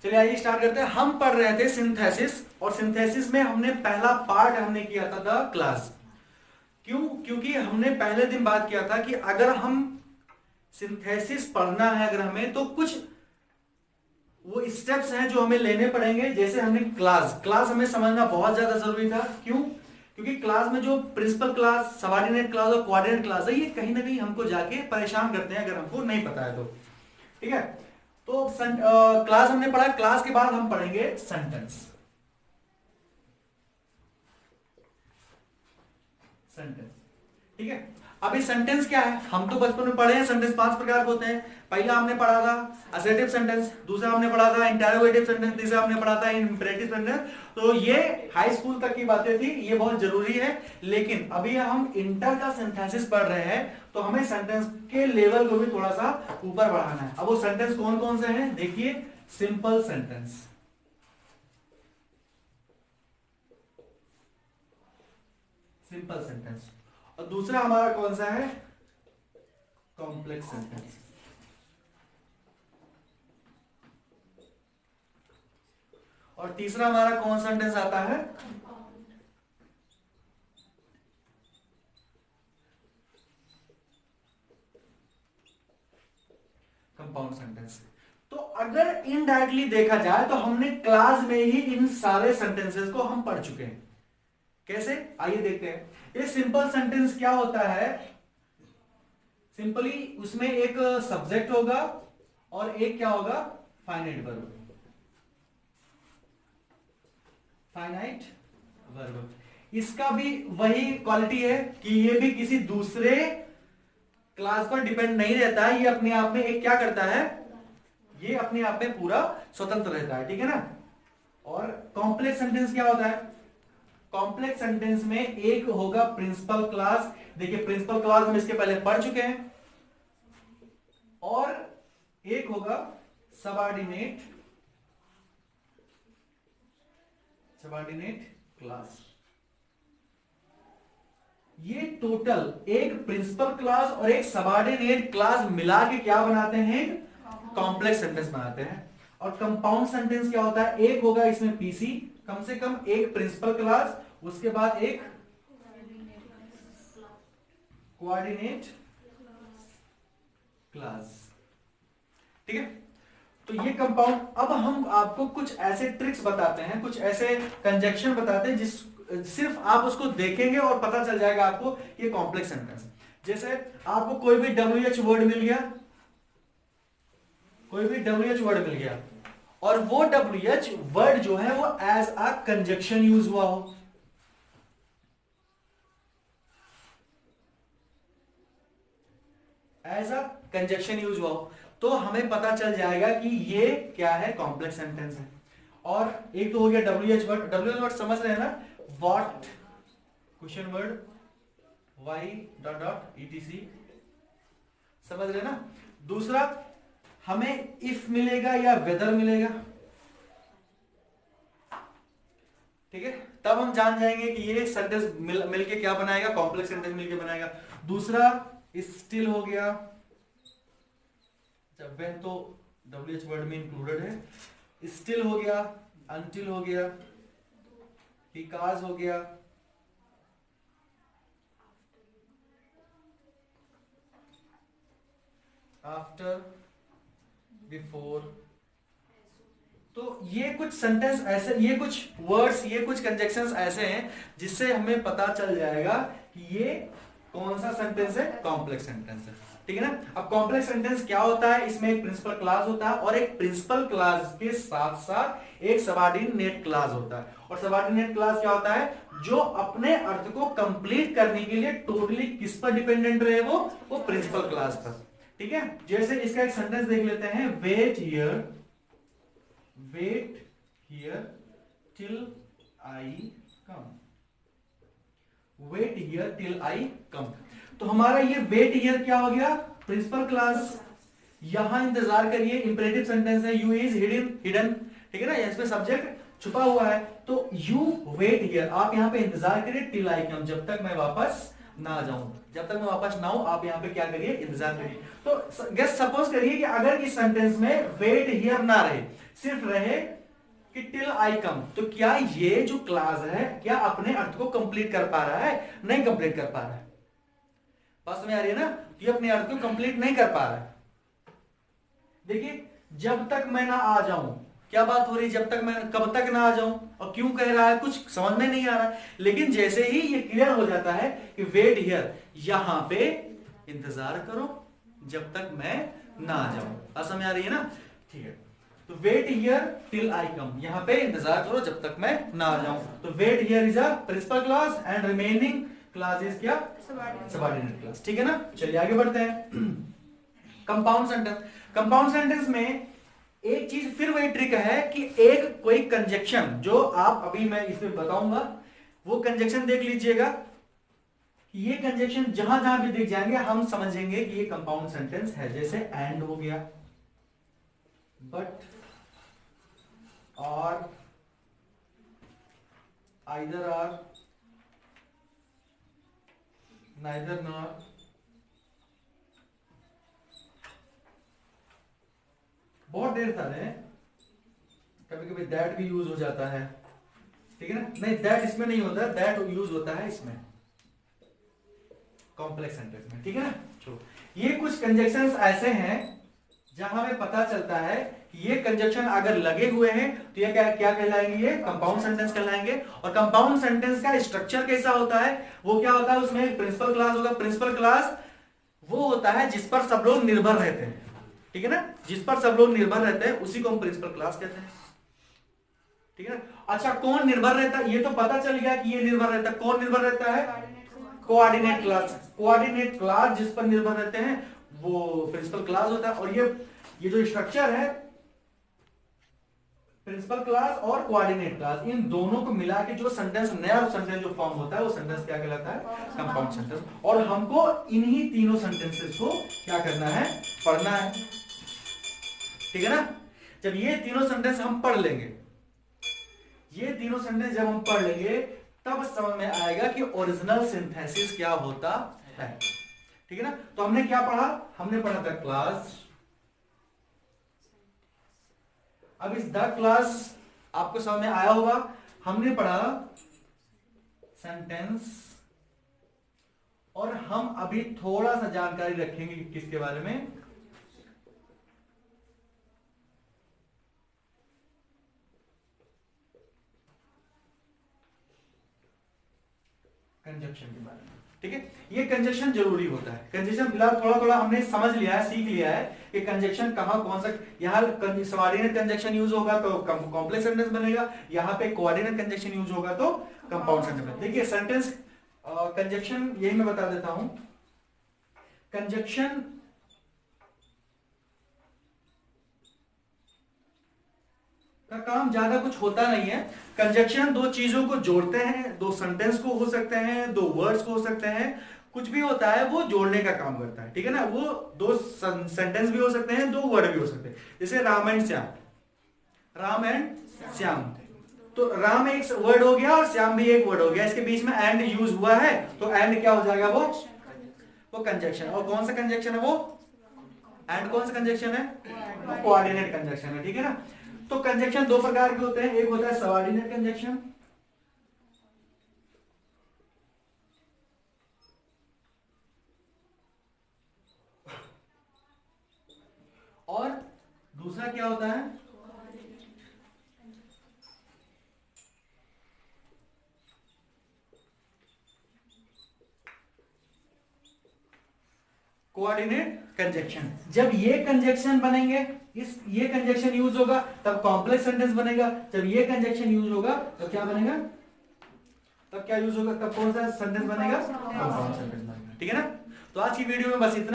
चलिए आइए स्टार्ट करते हैं। हम पढ़ रहे थे सिंथेसिस, और सिंथेसिस में हमने पहला पार्ट हमने किया था द क्लास। क्यों? क्योंकि हमने पहले दिन बात किया था कि अगर हम सिंथेसिस पढ़ना है अगर हमें, तो कुछ वो स्टेप्स हैं जो हमें लेने पड़ेंगे। जैसे हमने क्लास हमें समझना बहुत ज्यादा जरूरी था। क्यों? क्योंकि क्लास में जो प्रिंसिपल क्लास, सबऑर्डिनेट क्लास और कोऑर्डिनेट क्लास है, ये कहीं ना कहीं हमको जाके परेशान करते हैं अगर हमको नहीं पता है तो। ठीक है, तो क्लास हमने पढ़ा। क्लास के बाद हम पढ़ेंगे सेंटेंस। सेंटेंस, ठीक है। अभी सेंटेंस क्या है? हम तो बचपन में पढ़े हैं सेंटेंस 5 प्रकार के होते हैं। पहला हमने पढ़ा था असर्टिव सेंटेंस, दूसरा हमने पढ़ा था इंटरोगेटिव सेंटेंस, तीसरा हमने पढ़ा था इंपेरेटिव सेंटेंस। तो ये हाई स्कूल तक की बातें थी, ये बहुत जरूरी है। लेकिन अभी हम इंटर का सिंथेसिस पढ़ रहे हैं, तो हमें सेंटेंस के लेवल को भी थोड़ा सा ऊपर बढ़ाना है। अब वो सेंटेंस कौन कौन से हैं देखिए। सिंपल सेंटेंस, सिंपल सेंटेंस, और दूसरा हमारा कौन सा है? Complex sentence. और तीसरा हमारा कौन सा सेंटेंस आता है? Compound sentence. तो अगर इनडायरेक्टली देखा जाए तो हमने क्लास में ही इन सारे सेंटेंसेस को हम पढ़ चुके हैं। कैसे? आइए देखते हैं। ये सिंपल सेंटेंस क्या होता है? सिंपली उसमें एक सब्जेक्ट होगा और एक क्या होगा? Finite verb. Finite verb. इसका भी वही क्वालिटी है कि ये भी किसी दूसरे क्लास पर डिपेंड नहीं रहता है। ये अपने आप में एक क्या करता है? ये अपने आप में पूरा स्वतंत्र रहता है, ठीक है ना। और कॉम्प्लेक्स सेंटेंस क्या होता है? कॉम्प्लेक्स सेंटेंस में एक होगा प्रिंसिपल क्लास। देखिए प्रिंसिपल क्लास हम इसके पहले पढ़ चुके हैं। और एक होगा सबऑर्डिनेट क्लास। ये टोटल एक प्रिंसिपल क्लास और एक सबऑर्डिनेट क्लास मिला के क्या बनाते हैं? कॉम्प्लेक्स सेंटेंस बनाते हैं। और कंपाउंड सेंटेंस क्या होता है? एक होगा इसमें पीसी, कम से कम एक प्रिंसिपल क्लास, उसके बाद एक कोऑर्डिनेट क्लास, ठीक है। तो ये कंपाउंड। अब हम आपको कुछ ऐसे ट्रिक्स बताते हैं, कुछ ऐसे कंजक्शन बताते हैं जिस सिर्फ आप उसको देखेंगे और पता चल जाएगा आपको ये कॉम्प्लेक्स सेंटेंस। जैसे आपको कोई भी WH वर्ड मिल गया, कोई भी WH वर्ड मिल गया, और वो WH वर्ड जो है वो एज अ कंजक्शन यूज हुआ हो, एज अ कंजक्शन यूज हुआ हो, तो हमें पता चल जाएगा कि ये क्या है? कॉम्प्लेक्स सेंटेंस है। और एक तो हो गया WH वर्ड। WH वर्ड समझ रहे हैं ना? What, question word, why dot dot etc, समझ रहे हैं ना। दूसरा हमें इफ मिलेगा या वेदर मिलेगा, ठीक है। तब हम जान जाएंगे कि ये सेंटेंस मिलके क्या बनाएगा? कॉम्प्लेक्स सेंटेंस मिलके बनाएगा। दूसरा स्टिल हो गया, जब वह तो WH वर्ड में इंक्लूडेड है। स्टिल हो गया, अनटिल हो गया, बिकॉज हो गया, आफ्टर, बिफोर। तो ये कुछ सेंटेंस ऐसे, ये कुछ वर्ड्स, ये कुछ कंजक्शंस ऐसे हैं जिससे हमें पता चल जाएगा कि ये कौन सा सेंटेंस है? कॉम्प्लेक्स सेंटेंस है, ठीक है ना। अब कॉम्प्लेक्स सेंटेंस क्या होता है? इसमें एक प्रिंसिपल क्लास होता है और एक प्रिंसिपल क्लास के साथ साथ एक सबऑर्डिनेट क्लास होता है। और सबऑर्डिनेट क्लास क्या होता है? जो अपने अर्थ को कंप्लीट करने के लिए टोटली किस पर डिपेंडेंट रहे? वो प्रिंसिपल क्लास पर, ठीक है। जैसे इसका एक सेंटेंस देख लेते हैं। Wait here till I come. Wait here till I come. तो हमारा ये वेट हियर क्या हो गया? Principal class. यहां इंतजार करिए, इंपेरेटिव सेंटेंस है। यू इज हिडन, ठीक है ना, इसमें सब्जेक्ट छुपा हुआ है। तो यू वेट हियर, आप यहां पे इंतजार करिए टिल आई कम, जब तक मैं वापस ना जाऊं। जब तक मैं वापस ना आऊं आप यहां पे क्या करिए? इंतजार करिए। तो गेस सपोज करिए कि अगर इस सेंटेंस में वेट हियर ना रहे, सिर्फ रहे कि टिल आई कम। तो क्या ये जो क्लास है क्या अपने अर्थ को कंप्लीट कर पा रहा है? नहीं कंप्लीट कर पा रहा है। बात में आ रही है ना? ये अपने अर्थ को कंप्लीट नहीं कर पा रहा है। देखिए, जब तक मैं ना आ जाऊं, क्या बात हो रही है? जब तक मैं, कब तक ना आ जाऊं? और क्यों कह रहा है? कुछ समझ में नहीं आ रहा। लेकिन जैसे ही ये क्लियर हो जाता है कि वेट हियर, यहां पे इंतजार करो जब तक मैं ना आ जाऊं। समझ आ रही है ना? ठीक है, तो वेट हियर टिल आई कम, यहां पे इंतजार करो जब तक मैं ना आ जाऊं। तो wait here is a principal clause and remaining clause is क्या? Subordinate clause. ठीक है ना? चलिए आगे बढ़ते हैं। Compound sentence. कंपाउंड सेंटेंस में एक चीज फिर वही ट्रिक है कि एक कोई कंजक्शन जो आप अभी मैं इसमें बताऊंगा, वो कंजक्शन देख लीजिएगा कि ये कंजक्शन जहां जहां भी दिख जाएंगे हम समझेंगे कि ये कंपाउंड सेंटेंस है। जैसे एंड हो गया, बट, और, आइदर आर, नाइदर नॉर, बहुत ढेर सारे हैं। कभी कभी दैट भी यूज हो जाता है। ठीक है ना? नहीं, दैट इसमें नहीं होता, दैट यूज होता है इसमें कॉम्प्लेक्स सेंटेंस में। ठीक है ना? चलो, ये कुछ कंजक्शंस ऐसे हैं जहां हमें पता चलता है कि ये कंजक्शन अगर लगे हुए हैं तो ये क्या क्या कहलाएंगे? ये कंपाउंड सेंटेंस कहलाएंगे। और कंपाउंड सेंटेंस का स्ट्रक्चर कैसा होता है? वो क्या होता है? उसमें प्रिंसिपल क्लॉज होगा। प्रिंसिपल क्लॉज वो होता है जिस पर सब लोग निर्भर रहते हैं। ठीक है ना? जिस पर सब लोग निर्भर रहते हैं उसी को हम प्रिंसिपल क्लॉज कहते हैं। ठीक है ना? अच्छा, कौन निर्भर रहता है? ये तो पता चल गया कि ये निर्भर रहता है। कौन निर्भर रहता है? Coordinate clause. कोऑर्डिनेट क्लॉज जिस पर निर्भर रहते हैं वो प्रिंसिपल क्लॉज होता है। और ये जो स्ट्रक्चर है, प्रिंसिपल क्लॉज और कोऑर्डिनेट क्लॉज, इन दोनों को मिला के जो सेंटेंस, नया सेंटेंस जो फॉर्म होता है वो सेंटेंस क्या कहलाता है? Compound sentence. और हमको इन्हीं तीनों सेंटेंसेस को क्या करना है? पढ़ना है। ठीक है ना? जब ये तीनों सेंटेंस हम पढ़ लेंगे, ये तीनों सेंटेंस जब हम पढ़ लेंगे तब समझ में आएगा कि ओरिजिनल सिंथेसिस क्या होता है। ठीक है ना? तो हमने क्या पढ़ा? हमने पढ़ा था क्लास। अब इस द क्लास आपको समझ में आया होगा। हमने पढ़ा सेंटेंस, और हम अभी थोड़ा सा जानकारी रखेंगे किसके बारे में? कंजक्शन के बारे में। ठीक है? ये कंजक्शन जरूरी होता है। कंजक्शन फिलहाल थोड़ा थोड़ा हमने समझ लिया है, सीख लिया है कि कंजक्शन कहां कौन सा, यहां सबऑर्डिनेट कंजक्शन यूज होगा तो कॉम्प्लेक्स सेंटेंस बनेगा, यहां पे कोऑर्डिनेट कंजक्शन यूज होगा तो कंपाउंड सेंटेंस। देखिए सेंटेंस कंजक्शन यही मैं बता देता हूं। कंजक्शन का काम ज्यादा कुछ होता नहीं है। कंजक्शन दो चीजों को जोड़ते हैं, दो सेंटेंस को हो सकते हैं, दो वर्ड्स को हो सकते हैं, कुछ भी होता है वो जोड़ने का काम करता है। ठीक है ना? वो दो सेंटेंस भी हो सकते हैं, दो वर्ड भी हो सकते हैं। जैसे राम एंड श्याम, राम एंड श्याम, तो राम एक वर्ड हो गया और श्याम भी एक वर्ड हो गया, इसके बीच में एंड यूज हुआ है तो एंड क्या हो जाएगा? वो कंजक्शन। और कौन सा कंजक्शन है वो? एंड कौन सा कंजक्शन है? वो कोऑर्डिनेट कंजक्शन है। ठीक है ना? तो कंजक्शन दो प्रकार के होते हैं। एक होता है सबऑर्डिनेट कंजक्शन, और दूसरा क्या होता है? Coordinate conjunction. जब ये कंजक्शन बनेंगे, ये कंजक्शन यूज होगा तब कॉम्प्लेक्स सेंटेंस बनेगा। जब ये कंजक्शन यूज होगा तो क्या बनेगा? तब क्या यूज होगा? तब कौन सा सेंटेंस बनेगा? कंपाउंड सेंटेंस बनेगा। ठीक है ना? तो आज की वीडियो में बस इतना।